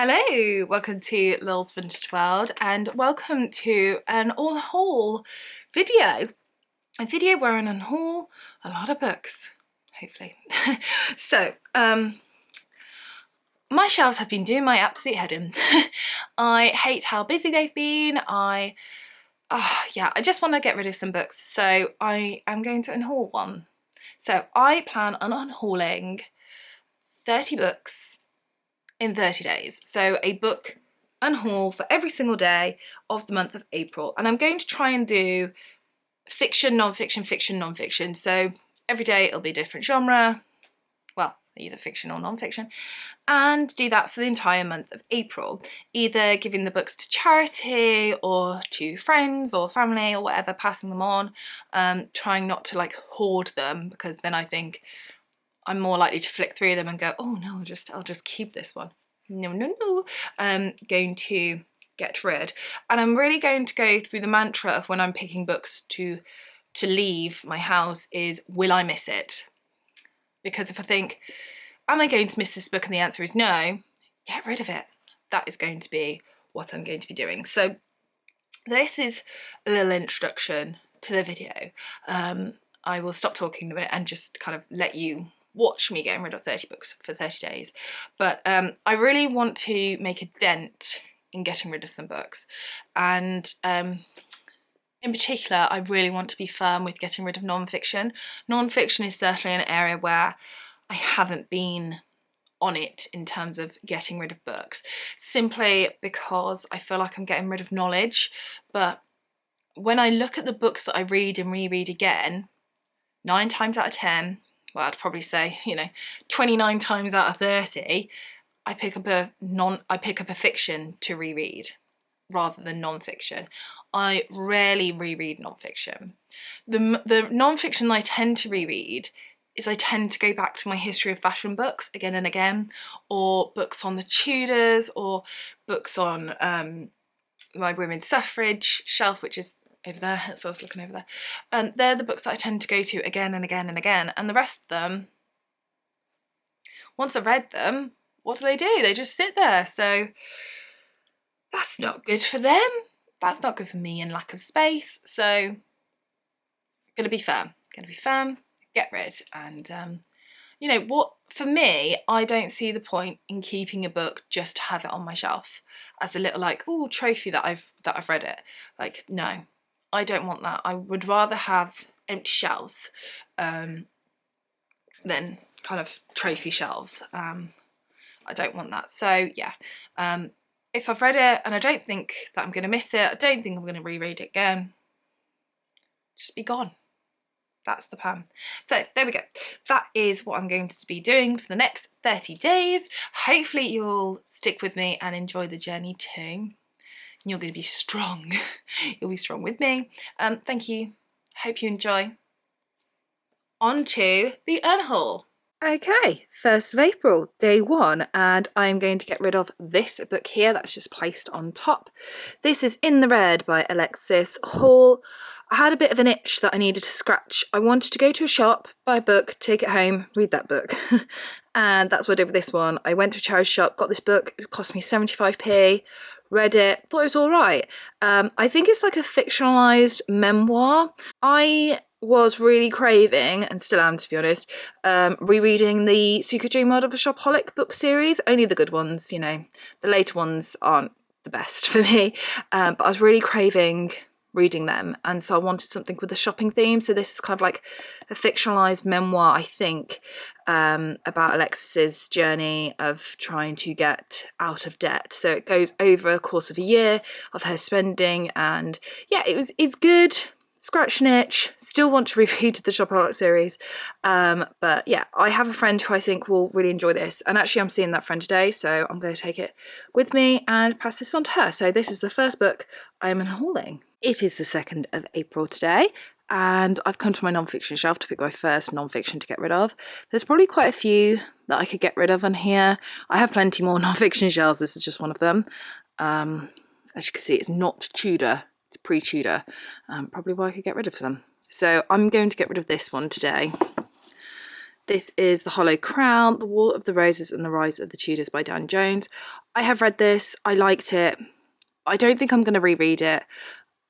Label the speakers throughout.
Speaker 1: Hello, welcome to Lil's Vintage World and welcome to an Unhaul video. A video where I unhaul a lot of books, hopefully. So, my shelves have been doing my absolute head in. I hate how busy they've been. I just want to get rid of some books, so I am going to unhaul one. So I plan on unhauling 30 books in 30 days. So a book unhaul for every single day of the month of April. And I'm going to try and do fiction, non-fiction, fiction, non-fiction. So every day it'll be a different genre. Well, either fiction or non-fiction. And do that for the entire month of April. Either giving the books to charity or to friends or family or whatever, passing them on. Trying not to like hoard them, because then I think I'm more likely to flick through them and go, oh no, I'll just keep this one. No. I'm going to get rid. And I'm really going to go through the mantra of when I'm picking books to leave my house is, will I miss it? Because if I think, am I going to miss this book? And the answer is no, get rid of it. That is going to be what I'm going to be doing. So this is a little introduction to the video. I will stop talking a minute and just kind of let you watch me getting rid of 30 books for 30 days. But I really want to make a dent in getting rid of some books. And in particular, I really want to be firm with getting rid of non-fiction. Non-fiction is certainly an area where I haven't been on it in terms of getting rid of books, simply because I feel like I'm getting rid of knowledge. But when I look at the books that I read and reread again, 9 times out of 10, well, I'd probably say, 29 times out of 30, I pick up a fiction to reread rather than non-fiction. I rarely reread non-fiction. The non-fiction I tend to reread is I tend to go back to my history of fashion books again and again, or books on the Tudors, or books on my women's suffrage shelf, which is over there, that's what I was looking over there. And they're the books that I tend to go to again and again and again. And the rest of them, once I've read them, what do? They just sit there. So that's not good for them. That's not good for me in lack of space. So I'm gonna be firm, get rid. And what, for me, I don't see the point in keeping a book just to have it on my shelf as a little like, oh, trophy that I've read it. Like, no. I don't want that. I would rather have empty shelves than kind of trophy shelves. I don't want that. So yeah, if I've read it and I don't think that I'm going to miss it, I don't think I'm going to reread it again, just be gone. That's the plan. So there we go. That is what I'm going to be doing for the next 30 days. Hopefully you'll stick with me and enjoy the journey too. You're going to be strong. You'll be strong with me. Thank you. Hope you enjoy. On to the Unhaul. Okay, 1st of April, day 1, and I'm going to get rid of this book here that's just placed on top. This is In the Red by Alexis Hall. I had a bit of an itch that I needed to scratch. I wanted to go to a shop, buy a book, take it home, read that book. And that's what I did with this one. I went to a charity shop, got this book, it cost me 75p, read it, thought it was all right. I think it's like a fictionalised memoir. I was really craving, and still am to be honest, rereading the Secret Dream World of a Shopaholic book series. Only the good ones, the later ones aren't the best for me, but I was really craving reading them, and so I wanted something with a shopping theme. So this is kind of like a fictionalized memoir, I think, about Alexis's journey of trying to get out of debt. So it goes over a course of a year of her spending, and yeah, it's good. Scratch an itch, still want to reread the Shopaholic series, but yeah, I have a friend who I think will really enjoy this, and actually I'm seeing that friend today, so I'm going to take it with me and pass this on to her. So this is the first book I'm unhauling. It is the 2nd of April today, and I've come to my non-fiction shelf to pick my first non-fiction to get rid of. There's probably quite a few that I could get rid of on here. I have plenty more non-fiction shelves, this is just one of them. As you can see, it's not Tudor. It's pre-Tudor, probably why I could get rid of them. So I'm going to get rid of this one today. This is The Hollow Crown, The War of the Roses and the Rise of the Tudors by Dan Jones. I have read this. I liked it. I don't think I'm going to reread it.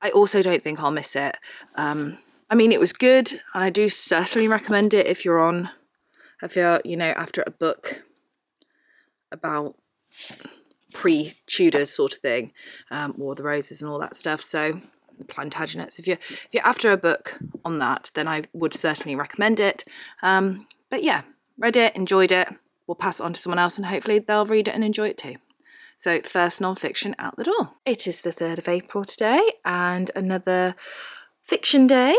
Speaker 1: I also don't think I'll miss it. I mean, it was good, and I do certainly recommend it if you're, you know, after a book about pre-Tudors sort of thing, War of the Roses and all that stuff. So the Plantagenets. If you're after a book on that, then I would certainly recommend it. But yeah, read it, enjoyed it. We'll pass it on to someone else, and hopefully they'll read it and enjoy it too. So first non-fiction out the door. It is the 3rd of April today, and another fiction day.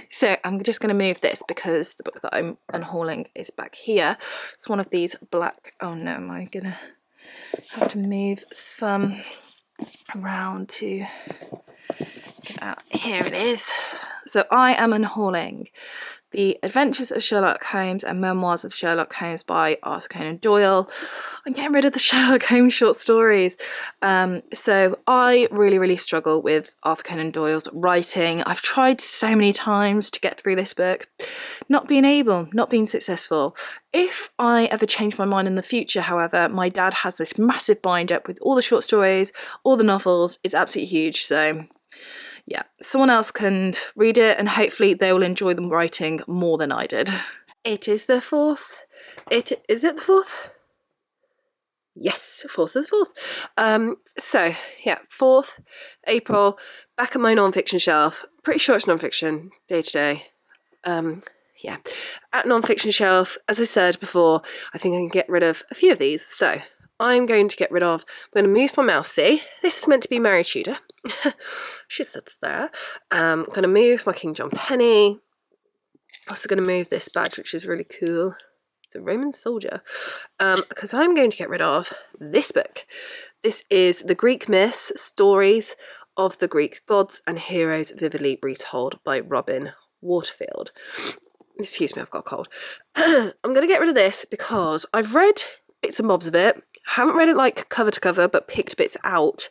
Speaker 1: So I'm just going to move this because the book that I'm unhauling is back here. It's one of these black, oh no, am I going to have to move some around to get out? Here it is. So I am unhauling The Adventures of Sherlock Holmes and Memoirs of Sherlock Holmes by Arthur Conan Doyle. I'm getting rid of the Sherlock Holmes short stories. So I really struggle with Arthur Conan Doyle's writing. I've tried so many times to get through this book, not being successful. If I ever change my mind in the future, however, my dad has this massive binder with all the short stories, all the novels. It's absolutely huge. So yeah, someone else can read it and hopefully they will enjoy the writing more than I did. It is the 4th. Is it the 4th? Yes, 4th of the 4th. So yeah, 4th April, back at my non-fiction shelf. Pretty sure it's non-fiction, day to day. Yeah, at non-fiction shelf, as I said before, I think I can get rid of a few of these. So I'm going to I'm going to move my mousey. This is meant to be Mary Tudor. She sits there. I'm going to move my King John Penny. Also going to move this badge, which is really cool. It's a Roman soldier. Because I'm going to get rid of this book. This is The Greek Myths, Stories of the Greek Gods and Heroes Vividly Retold by Robin Waterfield. Excuse me, I've got a cold. I'm going to get rid of this because I've read bits and bobs of it. Haven't read it like cover to cover, but picked bits out.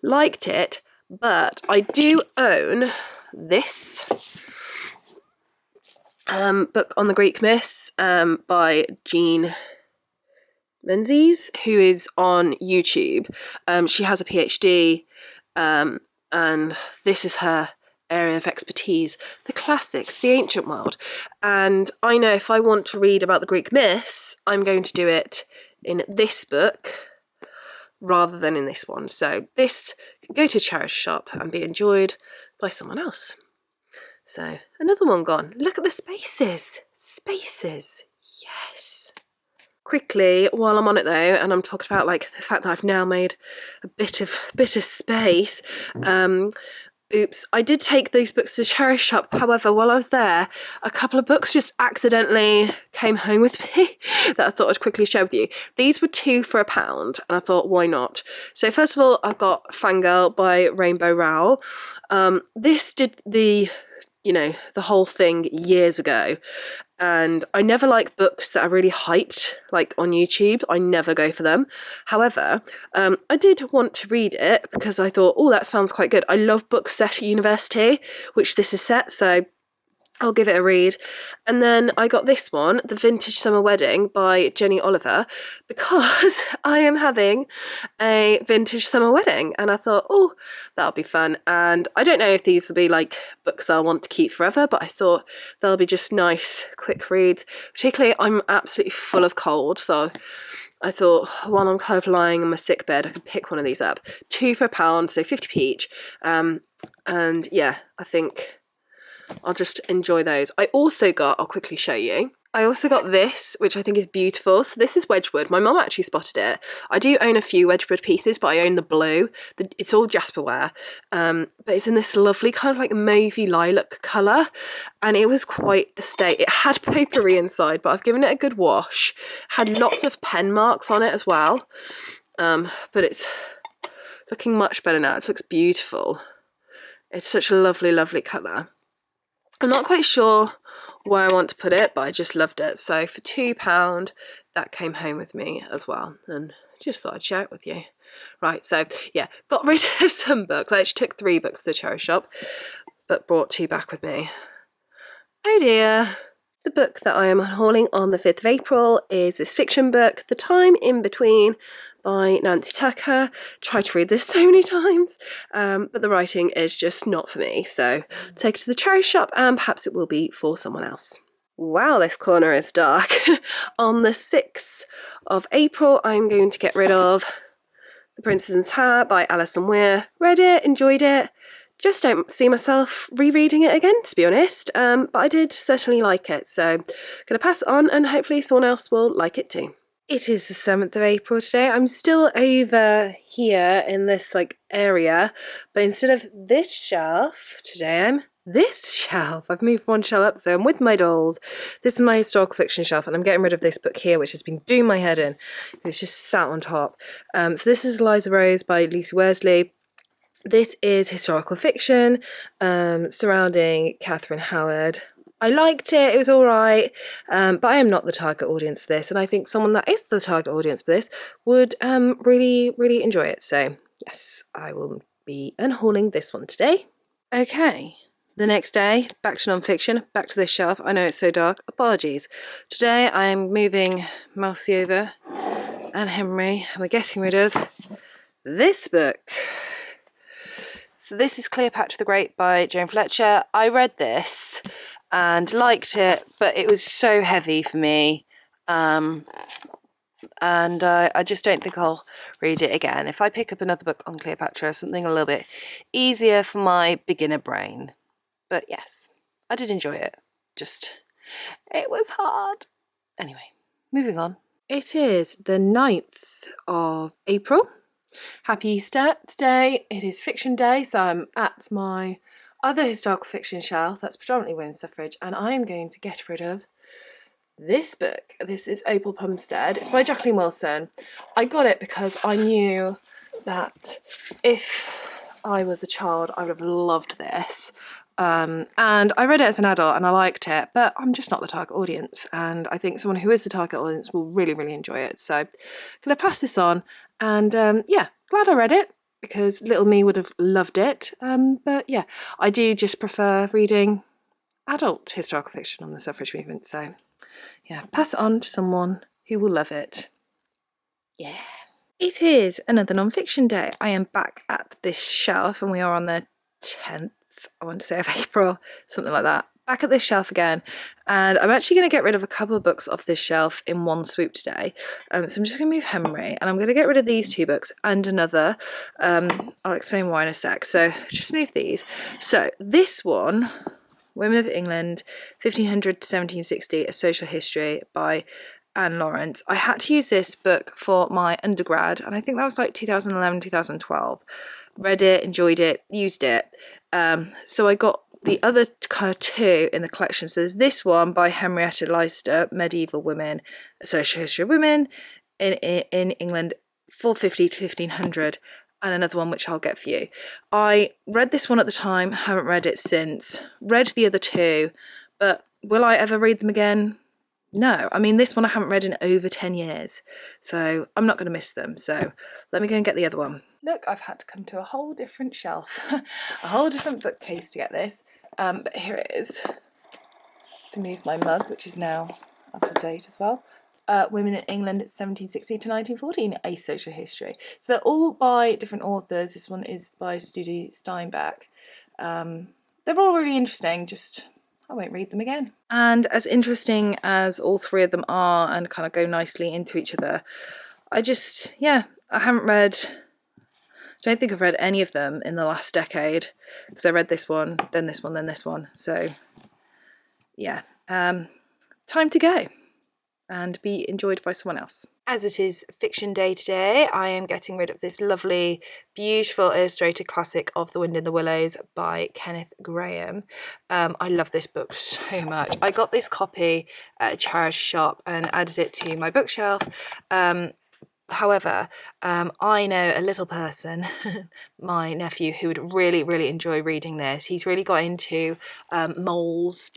Speaker 1: Liked it, but I do own this book on the Greek myths by Jean Menzies, who is on YouTube. She has a PhD, and this is her area of expertise, the classics, the ancient world. And I know if I want to read about the Greek myths, I'm going to do it in this book rather than in this one. So this can go to a charity shop and be enjoyed by someone else. So another one gone. Look at the spaces. Spaces. Yes. Quickly, while I'm on it though, and I'm talking about like the fact that I've now made a bit of space, oops, I did take these books to the charity shop. However, while I was there, a couple of books just accidentally came home with me that I thought I'd quickly share with you. These were 2 for £1, and I thought, why not? So first of all, I've got Fangirl by Rainbow Rowell. This did the whole thing years ago. And I never like books that are really hyped, like on YouTube. I never go for them. However, I did want to read it because I thought, oh, that sounds quite good. I love books set at university, which this is set, so I'll give it a read. And then I got this one, The Vintage Summer Wedding by Jenny Oliver, because I am having a vintage summer wedding. And I thought, oh, that'll be fun. And I don't know if these will be like books I'll want to keep forever, but I thought they'll be just nice, quick reads. Particularly, I'm absolutely full of cold. So I thought, while I'm kind of lying on my sick bed, I could pick one of these up. 2 for £1, so 50p each. And yeah, I think I'll just enjoy those. I also got, I'll quickly show you, I also got this, which I think is beautiful. So this is Wedgwood. My mum actually spotted it. I do own a few Wedgwood pieces, but I own the blue. It's all Jasperware. But it's in this lovely kind of like mauvey lilac colour. And it was quite a state. It had potpourri inside, but I've given it a good wash. Had lots of pen marks on it as well. But it's looking much better now. It looks beautiful. It's such a lovely, lovely colour. I'm not quite sure where I want to put it, but I just loved it. So for £2, that came home with me as well. And just thought I'd share it with you. Right, so yeah, got rid of some books. I actually took 3 books to the charity shop, but brought 2 back with me. Oh dear.
Speaker 2: The book that I am unhauling on the 5th of April is this fiction book, The Time in Between by Nancy Tucker. Tried to read this so many times, but the writing is just not for me. So take it to the charity shop and perhaps it will be for someone else. Wow, this corner is dark. On the 6th of April, I'm going to get rid of The Princess and Hat by Alison Weir. Read it, enjoyed it. Just don't see myself rereading it again, to be honest, but I did certainly like it, so I'm going to pass it on and hopefully someone else will like it too. It is the 7th of April today. I'm still over here in this area, but instead of this shelf, today I'm this shelf. I've moved one shelf up, so I'm with my dolls. This is my historical fiction shelf, and I'm getting rid of this book here, which has been doing my head in. It's just sat on top. So this is Eliza Rose by Lucy Worsley. This is historical fiction surrounding Catherine Howard. I liked it, it was all right, but I am not the target audience for this, and I think someone that is the target audience for this would really, really enjoy it. So yes, I will be unhauling this one today. Okay, the next day, back to non-fiction, back to this shelf. I know it's so dark, apologies. Today I am moving Mousy over and Henry, and we're getting rid of this book. So this is Cleopatra the Great by Jane Fletcher. I read this and liked it, but it was so heavy for me. And I just don't think I'll read it again. If I pick up another book on Cleopatra, something a little bit easier for my beginner brain. But yes, I did enjoy it. Just, it was hard. Anyway, moving on. It is the 9th of April. Happy Easter. Today it is fiction day, so I'm at my other historical fiction shelf that's predominantly women's suffrage, and I am going to get rid of this book. This is Opal Plumstead. It's by Jacqueline Wilson. I got it because I knew that if I was a child I would have loved this. And I read it as an adult and I liked it, but I'm just not the target audience, and I think someone who is the target audience will really, really enjoy it. So I'm going to pass this on, and yeah, glad I read it because little me would have loved it. But yeah, I do just prefer reading adult historical fiction on the suffrage movement. So yeah, pass it on to someone who will love it. Yeah. It is another non-fiction day. I am back at this shelf and we are on the 10th, I want to say, of April, something like that. Back at this shelf again, and I'm actually going to get rid of a couple of books off this shelf in one swoop today. So I'm just going to move Henry, and I'm going to get rid of these 2 books and another. I'll explain why in a sec. So just move these. So this one, Women of England, 1500 to 1760, A Social History by Anne Lawrence. I had to use this book for my undergrad, and I think that was like 2011, 2012. Read it, enjoyed it, used it. So I got the other 2 in the collection. So there's this one by Henrietta Leicester, Medieval Women, A Social History of Women in England, 450 to 1500, and another one which I'll get for you. I read this one at the time, haven't read it since. Read the other 2, but will I ever read them again? No. I mean, this one I haven't read in over 10 years, so I'm not going to miss them. So let me go and get the other one. Look, I've had to come to a whole different shelf, a whole different bookcase to get this, but here it is. To move my mug, which is now up to date as well. Women in England, 1760 to 1914, A Social History. So they're all by different authors. This one is by Studi Steinbeck. They're all really interesting, just I won't read them again. And as interesting as all 3 of them are and kind of go nicely into each other, I don't think I've read any of them in the last decade, because I read this one, then this one, then this one. So yeah, time to go and be enjoyed by someone else. As it is fiction day today, I am getting rid of this lovely, beautiful illustrated classic of The Wind in the Willows by Kenneth Grahame. I love this book so much. I got this copy at a charity shop and added it to my bookshelf. However, I know a little person, my nephew, who would really, really enjoy reading this. He's really got into moles,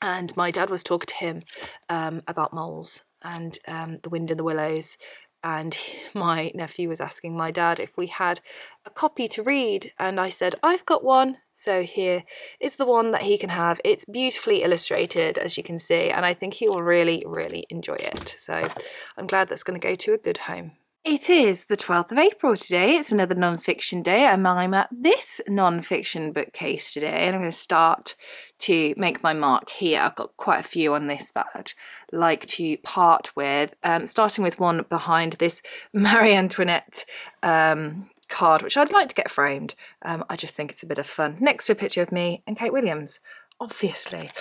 Speaker 2: and my dad was talking to him about moles and The Wind in the Willows.
Speaker 1: and my nephew was asking my dad if we had a copy to read, and I said I've got one, so here is the one that he can have. It's beautifully illustrated, as you can see, and I think he will really enjoy it, so I'm glad that's going to go to a good home. It is the 12th of April today. It's another non-fiction day, and I'm at this non-fiction bookcase today, and I'm going to start to make my mark here. I've got quite a few on this that I'd like to part with, starting with one behind this Marie Antoinette card, which I'd like to get framed. I just think it's a bit of fun. Next to a picture of me and Kate Williams, obviously.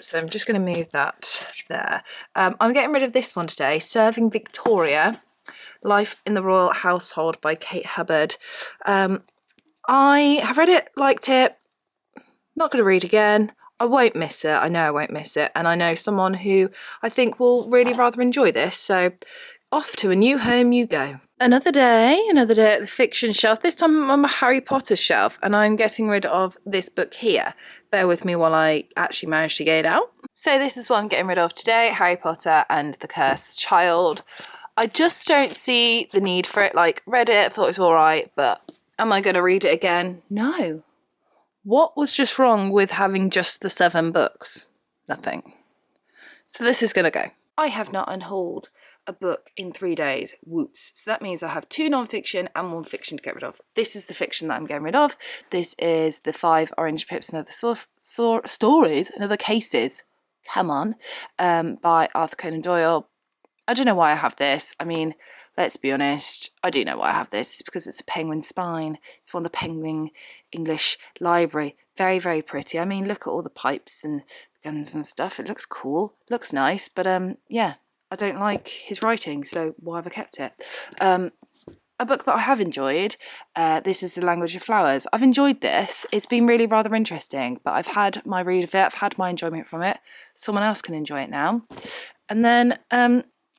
Speaker 1: So I'm just going to move that there. I'm getting rid of this one today, Serving Victoria, Life in the Royal Household by Kate Hubbard. I have read it, liked it, not going to read again. I won't miss it. I know I won't miss it. And I know someone who I think will really rather enjoy this. So off to a new home you go. Another day at the fiction shelf. This time I'm on my Harry Potter shelf, and I'm getting rid of this book here. Bear with me while I actually manage to get it out. So this is what I'm getting rid of today, Harry Potter and the Cursed Child. I just don't see the need for it. Like, read it, thought it was all right, but am I going to read it again? No. What was just wrong with having just the 7 books? Nothing. So this is going to go. I have not unhauled a book in 3 days. Whoops. So that means I have 2 non-fiction and 1 fiction to get rid of. This is the fiction that I'm getting rid of. This is the 5 Orange Pips and Other Stories and Other Cases. Come on. By Arthur Conan Doyle. I don't know why I have this. I mean, let's be honest, I do know why I have this. It's because it's a penguin spine. It's one of the Penguin English Library. Very pretty. I mean, look at all the pipes and guns and stuff. It looks cool. Looks nice. But yeah, I don't like his writing, so why have I kept it? A book that I have enjoyed, this is The Language of Flowers. I've enjoyed this. It's been really rather interesting, but I've had my read of it. I've had my enjoyment from it. Someone else can enjoy it now. And then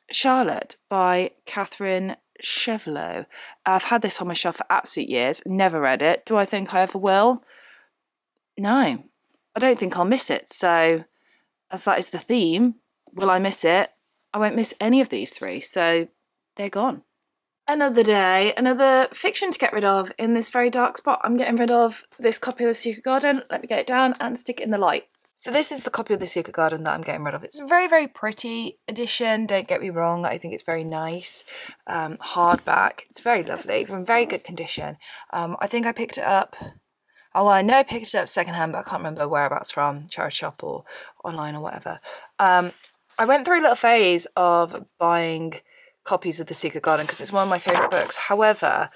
Speaker 1: Charlotte by Catherine Chevreau. I've had this on my shelf for absolute years, never read it. Do I think I ever will? No, I don't think I'll miss it. So, as that is the theme, will I miss it? I won't miss any of these 3, so they're gone. Another day, another fiction to get rid of in this very dark spot. I'm getting rid of this copy of The Secret Garden. Let me get it down and stick it in the light. So this is the copy of The Secret Garden that I'm getting rid of. It's a very pretty edition, don't get me wrong. I think it's very nice. Hardback. It's very lovely, in very good condition. I think I picked it up. Oh, well, I know I picked it up secondhand, but I can't remember whereabouts from, charity shop or online or whatever. I went through a little phase of buying copies of The Secret Garden because it's one of my favourite books. However,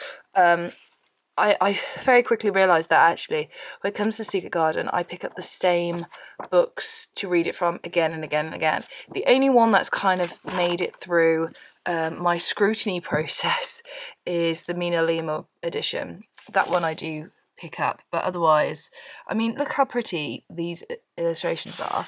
Speaker 1: I very quickly realised that actually, when it comes to Secret Garden, I pick up the same books to read it from again and again and again. The only one that's kind of made it through my scrutiny process is the Mina Lima edition. That one I do pick up, but otherwise, I mean, look how pretty these illustrations are.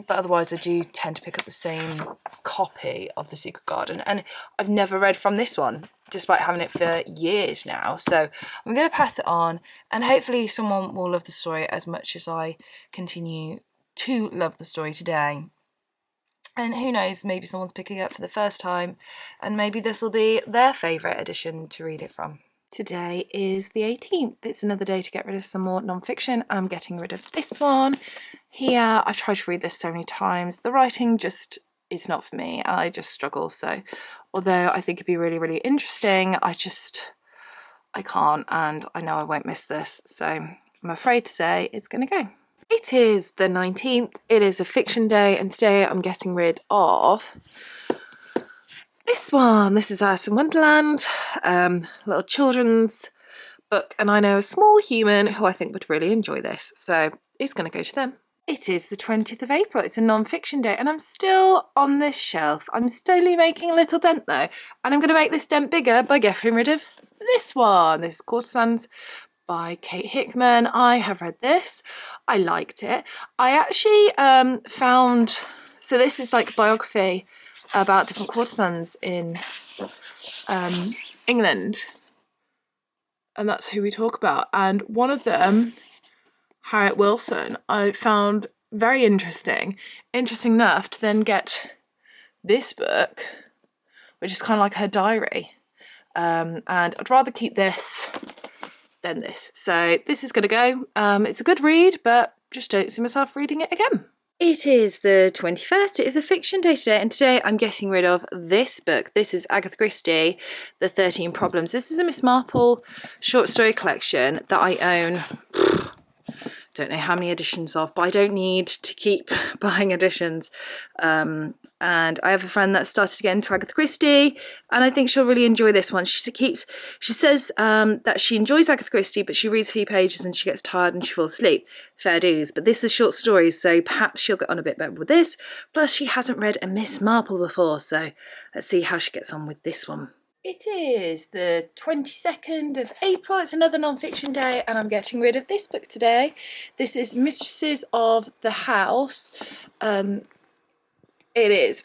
Speaker 1: But otherwise, I do tend to pick up the same copy of The Secret Garden, and I've never read from this one, despite having it for years now. So I'm going to pass it on, and hopefully someone will love the story as much as I continue to love the story today. And who knows, maybe someone's picking it up for the first time, and maybe this will be their favourite edition to read it from. Today is the 18th. It's another day to get rid of some more non-fiction, and I'm getting rid of this one here. I've tried to read this so many times. The writing just is not for me, and I just struggle. So although I think it'd be really interesting, I can't, and I know I won't miss this. So I'm afraid to say it's going to go. It is the 19th. It is a fiction day, and today I'm getting rid of this one. This is Alice in Wonderland, little children's book, and I know a small human who I think would really enjoy this, so it's going to go to them. It is the 20th of April. It's a non-fiction day, and I'm still on this shelf. I'm slowly making a little dent though, and I'm going to make this dent bigger by getting rid of this one. This is Courtesans by Kate Hickman. I have read this. I liked it. I actually found, so this is like a biography about different courtesans in England, and that's who we talk about. And one of them, Harriet Wilson, I found very interesting enough to then get this book, which is kind of like her diary. And I'd rather keep this than this. So this is going to go. It's a good read, but just don't see myself reading it again. It is the 21st. It is a fiction day today, and today I'm getting rid of this book. This is Agatha Christie, The 13 Problems. This is a Miss Marple short story collection that I own. Don't know how many editions of, but I don't need to keep buying editions. And I have a friend that started to get into Agatha Christie, and I think she'll really enjoy this one. She says that she enjoys Agatha Christie, but she reads a few pages and she gets tired and she falls asleep. Fair dues, but this is short stories, so perhaps she'll get on a bit better with this. Plus, she hasn't read a Miss Marple before, so let's see how she gets on with this one. It is the 22nd of April. It's another non-fiction day, and I'm getting rid of this book today. This is Mistresses of the House. It is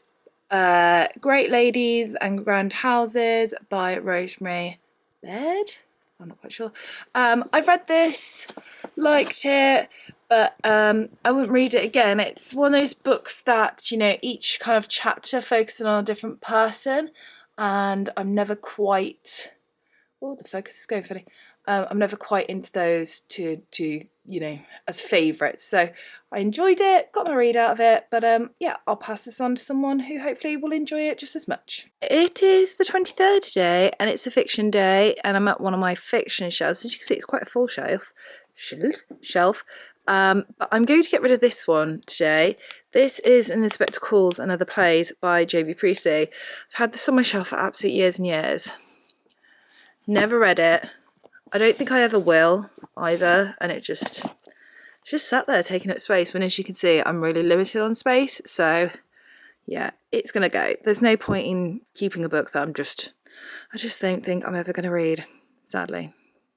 Speaker 1: Great Ladies and Grand Houses by Rosemary Baird. I'm not quite sure. I've read this, liked it, but I wouldn't read it again. It's one of those books that, you know, each kind of chapter focuses on a different person, and I'm never quite... Oh, the focus is going funny. I'm never quite into those to you know, as favourites. So I enjoyed it, got my read out of it, but yeah, I'll pass this on to someone who hopefully will enjoy it just as much. It is the 23rd today, and it's a fiction day, and I'm at one of my fiction shelves. As you can see, it's quite a full shelf. But I'm going to get rid of this one today. This is In the Spectacles and Other Plays by J.B. Priestley. I've had this on my shelf for absolute years and years. Never read it. I don't think I ever will either, and it just sat there taking up space when, as you can see, I'm really limited on space, so yeah, it's gonna go. There's no point in keeping a book that I just don't think I'm ever gonna read, sadly.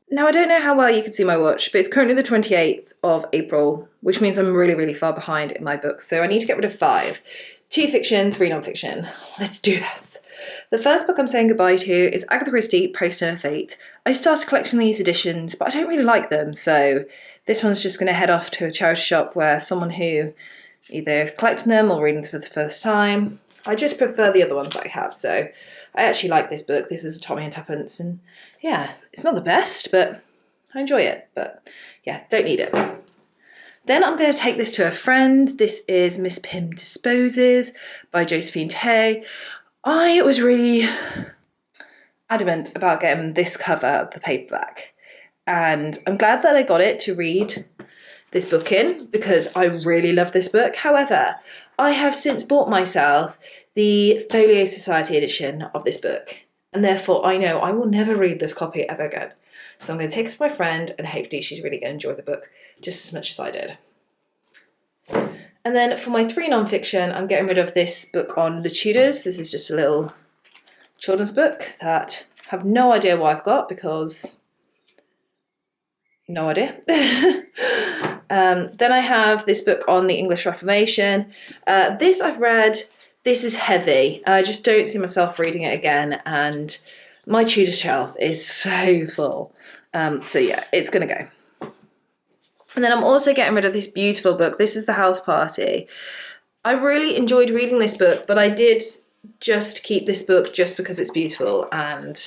Speaker 1: Now, I don't know how well you can see my watch, but it's currently the 28th of April, which means I'm really, really far behind in my books, so I need to get rid of 5. 2 fiction, 3 non-fiction. Let's do this. The first book I'm saying goodbye to is Agatha Christie, Post Her Fate. I started collecting these editions, but I don't really like them, so this one's just going to head off to a charity shop where someone who either is collecting them or reading them for the first time. I just prefer the other ones that I have, so I actually like this book. This is a Tommy and Tuppence, and yeah, it's not the best, but I enjoy it. But yeah, don't need it. Then I'm going to take this to a friend. This is Miss Pym Disposes by Josephine Tay. I was really adamant about getting this cover of the paperback, and I'm glad that I got it to read this book in because I really love this book. However, I have since bought myself the Folio Society edition of this book, and therefore I know I will never read this copy ever again. So I'm going to take it to my friend, and hopefully she's really going to enjoy the book just as much as I did. And then for my 3 non-fiction, I'm getting rid of this book on the Tudors. This is just a little children's book that I have no idea why I've got, because no idea. Then I have this book on the English Reformation. This I've read. This is heavy. I just don't see myself reading it again, and my Tudor shelf is so full. So yeah, it's going to go. And then I'm also getting rid of this beautiful book. This is The House Party. I really enjoyed reading this book, but I did just keep this book just because it's beautiful. And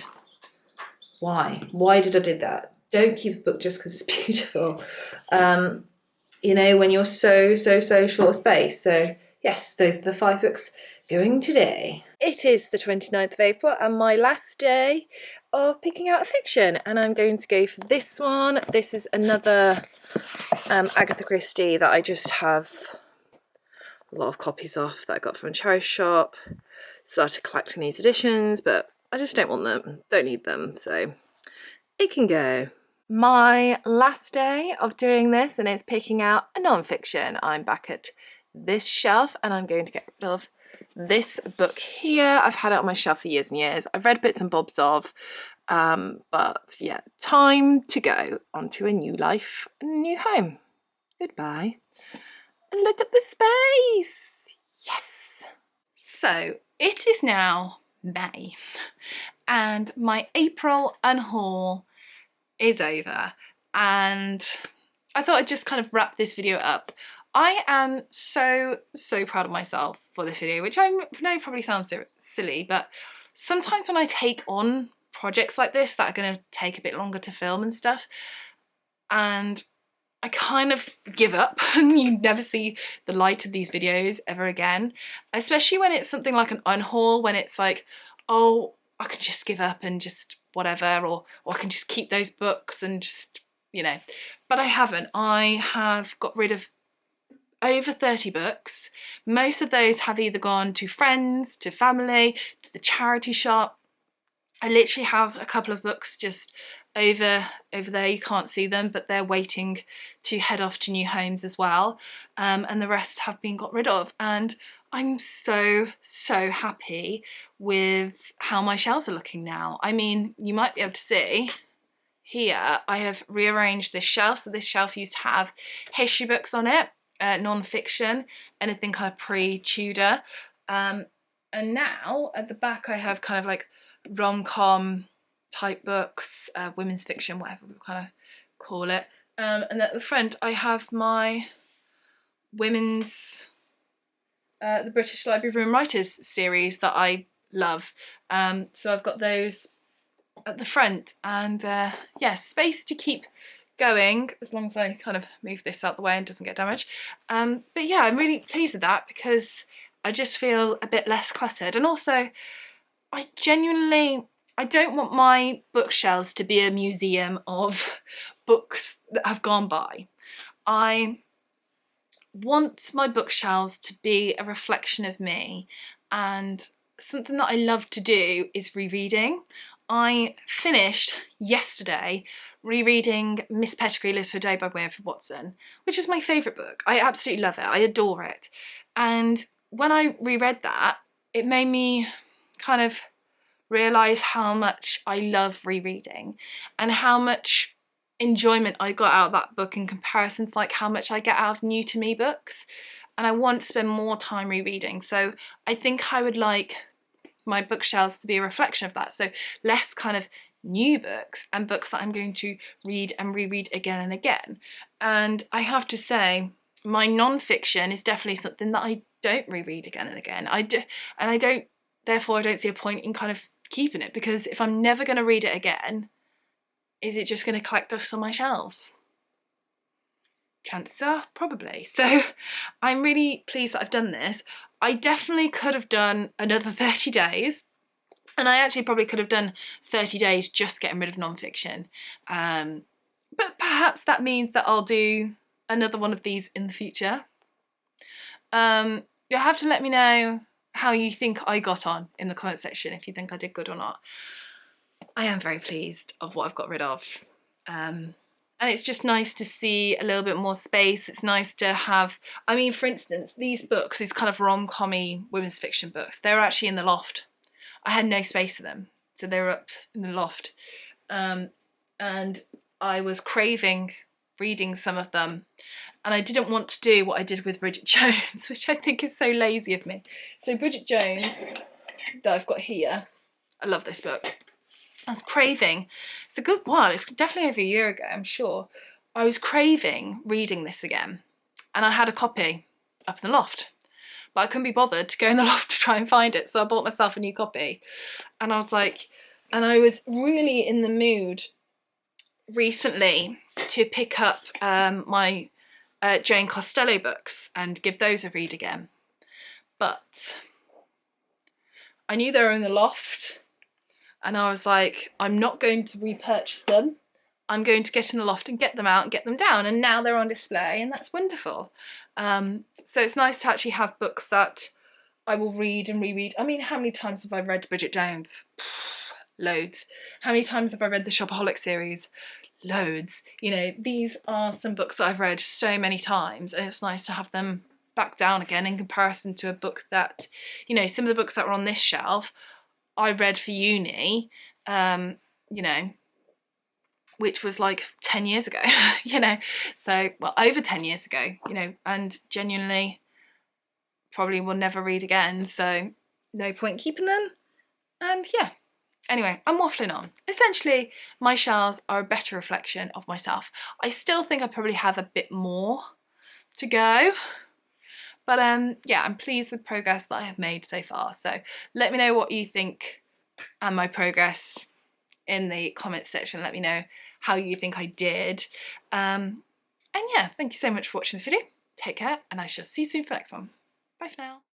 Speaker 1: why? Why did I do that? Don't keep a book just because it's beautiful. You know, when you're so short of space. So yes, those are the 5 books going today. It is the 29th of April and my last day of picking out a fiction, and I'm going to go for this one. This is another Agatha Christie that I just have a lot of copies of that I got from a charity shop. Started collecting these editions, but I just don't want them, don't need them, so it can go. My last day of doing this, and it's picking out a non-fiction. I'm back at this shelf and I'm going to get rid of this book here. I've had it on my shelf for years and years. I've read bits and bobs of, but yeah, time to go onto a new life, a new home. Goodbye. And look at the space. Yes. So it is now May, and my April Unhaul is over, and I thought I'd just kind of wrap this video up. I am so proud of myself for this video, which I know probably sounds so silly, but sometimes when I take on projects like this that are going to take a bit longer to film and stuff, and I kind of give up and you never see the light of these videos ever again, especially when it's something like an unhaul, when it's like, oh, I can just give up and just whatever, or I can just keep those books and just, you know. But I haven't. I have got rid of over 30 books. Most of those have either gone to friends, to family, to the charity shop. I literally have a couple of books just over there, you can't see them, but they're waiting to head off to new homes as well, and the rest have been got rid of, and I'm so happy with how my shelves are looking now. I mean, you might be able to see here I have rearranged this shelf. So this shelf used to have history books on it, non-fiction, anything kind of pre-Tudor, and now at the back I have kind of like rom-com type books, women's fiction, whatever we kind of call it, and at the front I have my women's the British Library of Women Writers series that I love, so I've got those at the front, and yeah, space to keep going as long as I kind of move this out the way and doesn't get damaged, but yeah, I'm really pleased with that because I just feel a bit less cluttered, and also I don't want my bookshelves to be a museum of books that have gone by. I want my bookshelves to be a reflection of me, and something that I love to do is rereading. I finished yesterday rereading Miss Pettigrew Lives for a Day by Winifred Watson, which is my favourite book. I absolutely love it. I adore it. And when I reread that, it made me kind of realise how much I love rereading and how much enjoyment I got out of that book in comparison to like how much I get out of new to me books, and I want to spend more time rereading. So I think I would like my bookshelves to be a reflection of that, so less kind of new books and books that I'm going to read and reread again and again. And I have to say my non-fiction is definitely something that I don't reread again and again. Therefore I don't see a point in kind of keeping it, because if I'm never going to read it again, is it just going to collect dust on my shelves? Chances are probably. So I'm really pleased that I've done this. I definitely could have done another 30 days, and I actually probably could have done 30 days just getting rid of non-fiction, but perhaps that means that I'll do another one of these in the future. You'll have to let me know how you think I got on in the comment section, if you think I did good or not. I am very pleased of what I've got rid of, and it's just nice to see a little bit more space. It's nice to have, I mean, for instance, these books, these kind of rom-com-y women's fiction books, they're actually in the loft. I had no space for them, so they were up in the loft, and I was craving reading some of them, and I didn't want to do what I did with Bridget Jones, which I think is so lazy of me. So Bridget Jones, that I've got here, I love this book. I was craving, it's a good while, it's definitely over a year ago, I'm sure, I was craving reading this again, and I had a copy up in the loft, but I couldn't be bothered to go in the loft to try and find it, so I bought myself a new copy, and I was like, and I was really in the mood recently to pick up my Jane Costello books and give those a read again, but I knew they were in the loft, and I was like, I'm not going to repurchase them. I'm going to get in the loft and get them out and get them down, and now they're on display, and that's wonderful. So it's nice to actually have books that I will read and reread. I mean, how many times have I read Bridget Jones? Loads. How many times have I read the Shopaholic series? Loads. You know, these are some books that I've read so many times, and it's nice to have them back down again in comparison to a book that, you know, some of the books that were on this shelf I read for uni, you know, which was like 10 years ago, you know, so, well, over 10 years ago, you know, and genuinely probably will never read again, so no point keeping them. And yeah, anyway, I'm waffling on. Essentially, my shelves are a better reflection of myself. I still think I probably have a bit more to go, but yeah, I'm pleased with progress that I have made so far. So let me know what you think and my progress in the comments section. Let me know how you think I did. And yeah, thank you so much for watching this video. Take care, and I shall see you soon for the next one. Bye for now.